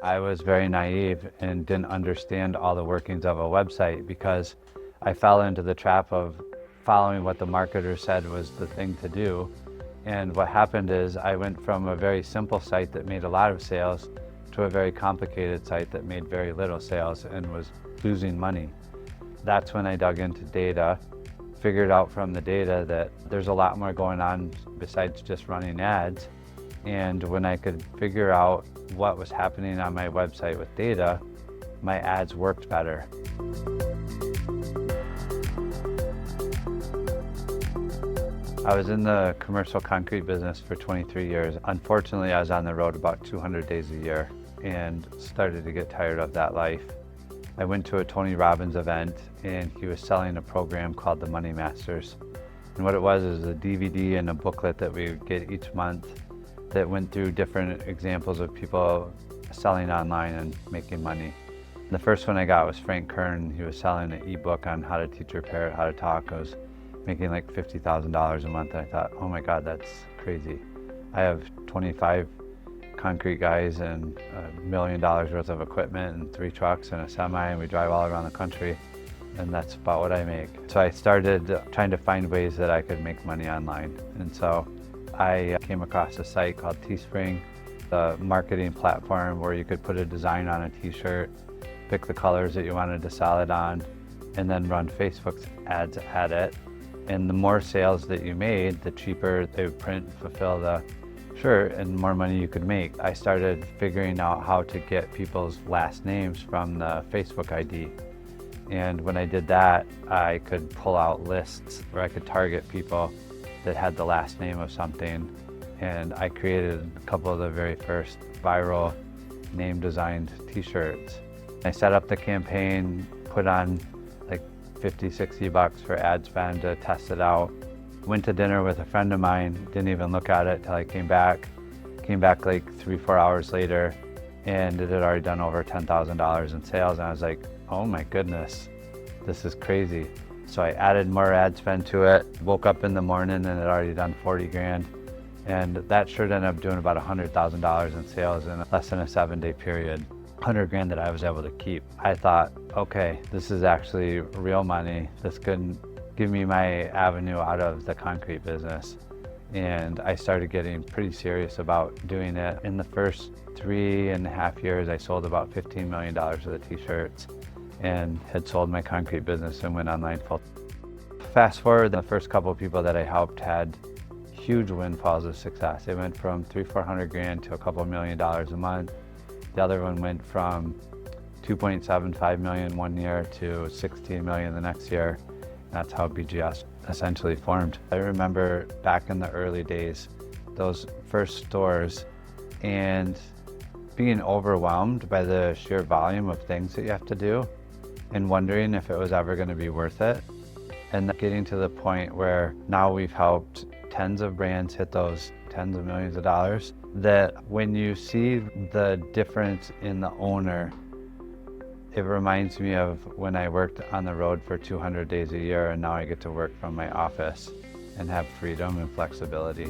I was very naive and didn't understand all the workings of a website because I fell into the trap of following what the marketer said was the thing to do. And what happened is I went from a very simple site that made a lot of sales to a very complicated site that made very little sales and was losing money. That's when I dug into data, figured out from the data that there's a lot more going on besides just running ads. And when I could figure out what was happening on my website with data, my ads worked better. I was in the commercial concrete business for 23 years. Unfortunately, I was on the road about 200 days a year and started to get tired of that life. I went to a Tony Robbins event and he was selling a program called the Money Masters. And what it was is a DVD and a booklet that we would get each month that went through different examples of people selling online and making money. The first one I got was Frank Kern. He was selling an ebook on how to teach your parrot how to talk. I was making like $50,000 a month. I thought, oh my God, that's crazy. I have 25 concrete guys and $1 million worth of equipment and 3 trucks and a semi, and we drive all around the country, and that's about what I make. So I started trying to find ways that I could make money online. And so I came across a site called Teespring, the marketing platform where you could put a design on a t-shirt, pick the colors that you wanted to sell it on, and then run Facebook ads at it. And the more sales that you made, the cheaper they would print, fulfill the shirt, and the more money you could make. I started figuring out how to get people's last names from the Facebook ID. And when I did that, I could pull out lists where I could target people that had the last name of something. And I created a couple of the very first viral name designed t-shirts. I set up the campaign, put on like 50, 60 bucks for ad spend to test it out. Went to dinner with a friend of mine, didn't even look at it till I came back. Came back like 3-4 hours later and it had already done over $10,000 in sales. And I was like, oh my goodness, this is crazy. So I added more ad spend to it, woke up in the morning and it had already done 40 grand. And that shirt ended up doing about $100,000 in sales in less than a 7-day period. 100 grand that I was able to keep. I thought, okay, this is actually real money. This could give me my avenue out of the concrete business. And I started getting pretty serious about doing it. In the first 3.5 years, I sold about $15 million of the t-shirts and had sold my concrete business and went online full. Fast forward, the first couple of people that I helped had huge windfalls of success. They went from 300-400 grand to a couple $1 million a month. The other one went from 2.75 million one year to 16 million the next year. That's how BGS essentially formed. I remember back in the early days, those first stores, and being overwhelmed by the sheer volume of things that you have to do and wondering if it was ever going to be worth it. And getting to the point where now we've helped tens of brands hit those tens of millions of dollars, that when you see the difference in the owner, it reminds me of when I worked on the road for 200 days a year, and now I get to work from my office and have freedom and flexibility.